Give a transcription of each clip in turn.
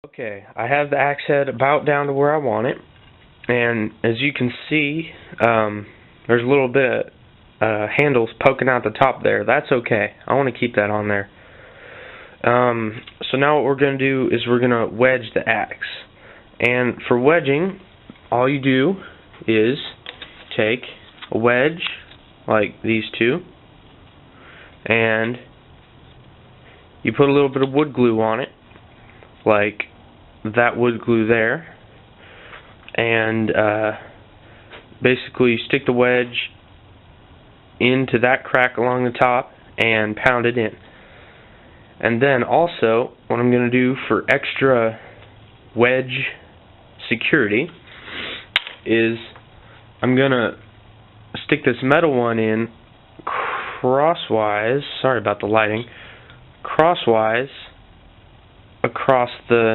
Okay, I have the axe head about down to where I want it, and as you can see, there's a little bit of handles poking out the top there. That's okay. I want to keep that on there. So now what we're going to do is we're going to wedge the axe. And for wedging, all you do is take a wedge like these two, and you put a little bit of wood glue on it, like that wood glue there, and basically you stick the wedge into that crack along the top and pound it in. And then also, what I'm going to do for extra wedge security is I'm going to stick this metal one in crosswise, sorry about the lighting, crosswise across the,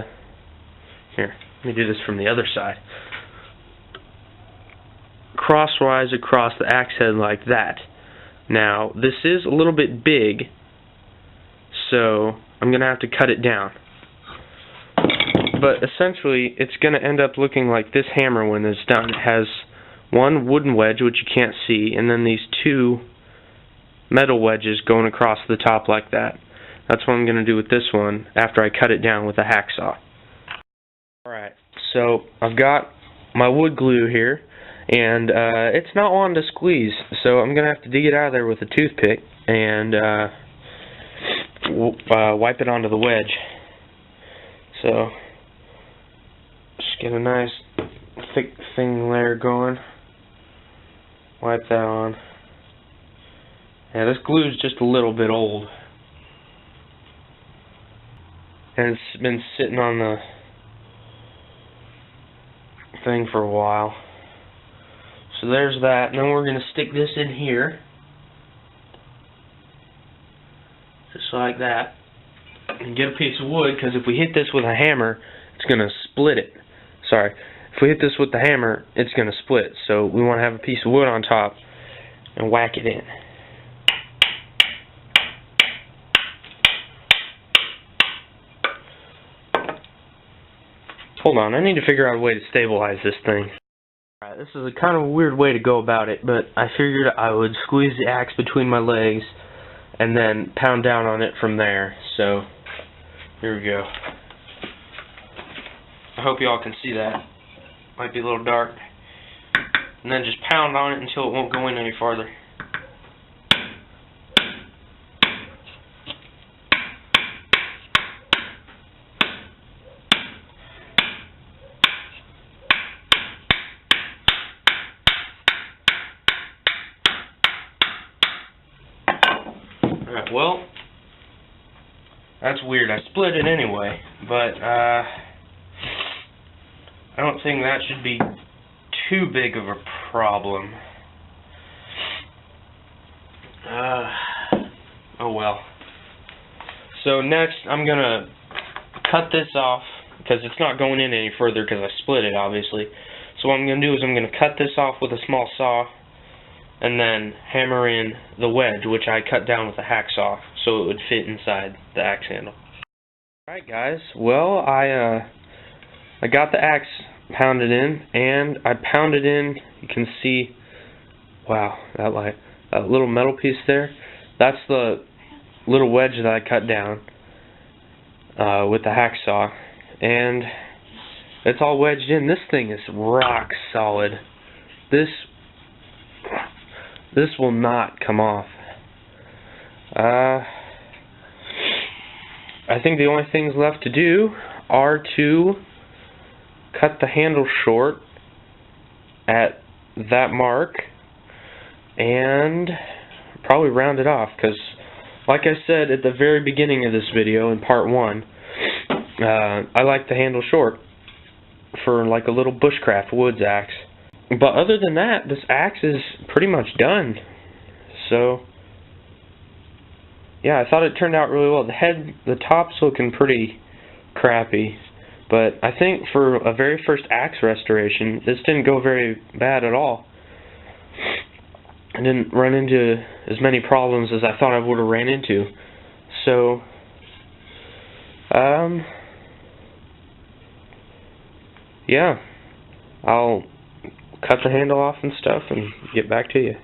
here, let me do this from the other side, crosswise across the axe head like that. Now, this is a little bit big, so I'm going to have to cut it down. But essentially, it's going to end up looking like this hammer when it's done. It has one wooden wedge, which you can't see, and then these two metal wedges going across the top like that. That's what I'm going to do with this one after I cut it down with a hacksaw. Alright, so I've got my wood glue here, and it's not wanting to squeeze, so I'm going to have to dig it out of there with a toothpick and wipe it onto the wedge. So, just get a nice thick thin layer going. Wipe that on. Yeah, this glue is just a little bit old, and it's been sitting on the thing for a while. So there's that, and then we're going to stick this in here, just like that, and get a piece of wood, because if we hit this with a hammer, it's going to split it. Sorry, if we hit this with the hammer, it's going to split, so we want to have a piece of wood on top and whack it in. Hold on, I need to figure out a way to stabilize this thing. Alright, this is a kind of a weird way to go about it, but I figured I would squeeze the axe between my legs and then pound down on it from there. So, here we go. I hope y'all can see that. Might be a little dark. And then just pound on it until it won't go in any farther. Alright, well, that's weird. I split it anyway, but I don't think that should be too big of a problem. Oh well. So next I'm going to cut this off, because it's not going in any further because I split it, obviously. So what I'm going to do is I'm going to cut this off with a small saw, and then hammer in the wedge, which I cut down with a hacksaw, so it would fit inside the axe handle. Alright guys, well I got the axe pounded in, and I pounded in, you can see, wow, that little metal piece there, that's the little wedge that I cut down with the hacksaw, and it's all wedged in. This thing is rock solid. This will not come off. I think the only things left to do are to cut the handle short at that mark and probably round it off, because like I said at the very beginning of this video in part 1, I like the handle short for like a little bushcraft woods axe. But other than that, this axe is pretty much done. So yeah, I thought it turned out really well. The top's looking pretty crappy, but I think for a very first axe restoration, this didn't go very bad at all. I didn't run into as many problems as I thought I would have ran into. So yeah, I'll cut the handle off and stuff and get back to you.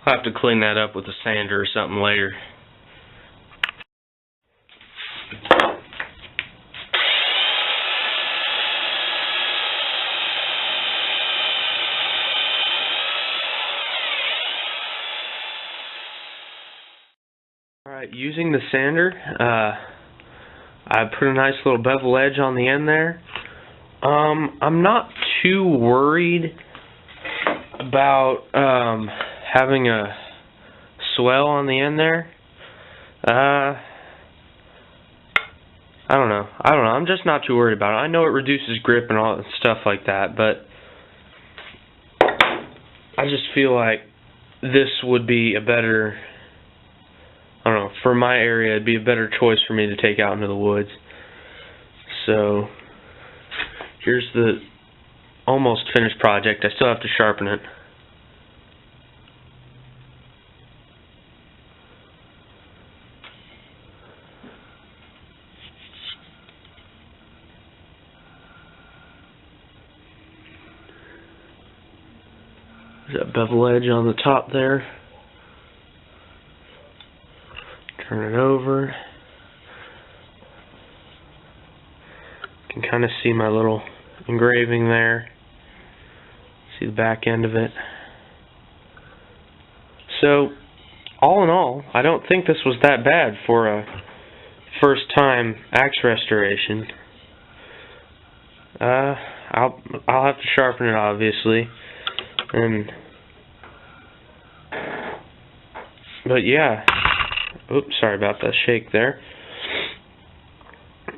I'll have to clean that up with a sander or something later. Alright, using the sander, I put a nice little bevel edge on the end there. I'm not too worried about having a swell on the end there. I don't know. I'm just not too worried about it. I know it reduces grip and all stuff like that, but I just feel like this would be a better, I don't know, for my area it'd be a better choice for me to take out into the woods. So here's the almost finished project. I still have to sharpen it. There's that bevel edge on the top there. Turn it over. You can kind of see my little engraving there. See the back end of it. So, all in all, I don't think this was that bad for a first time axe restoration. I'll have to sharpen it, obviously. But yeah, oops, sorry about that shake there.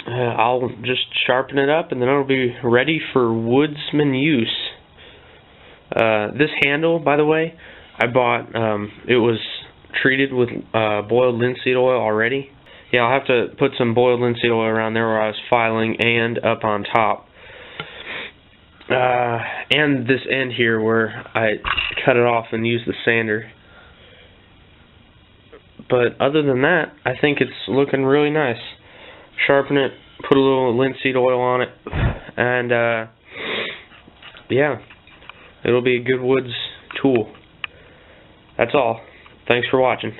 I'll just sharpen it up and then it'll be ready for woodsman use. This handle, by the way, I bought, it was treated with boiled linseed oil already. Yeah, I'll have to put some boiled linseed oil around there where I was filing and up on top. And this end here where I cut it off and used the sander. But other than that, I think it's looking really nice. Sharpen it, put a little linseed oil on it, and yeah, it'll be a good woods tool. That's all. Thanks for watching.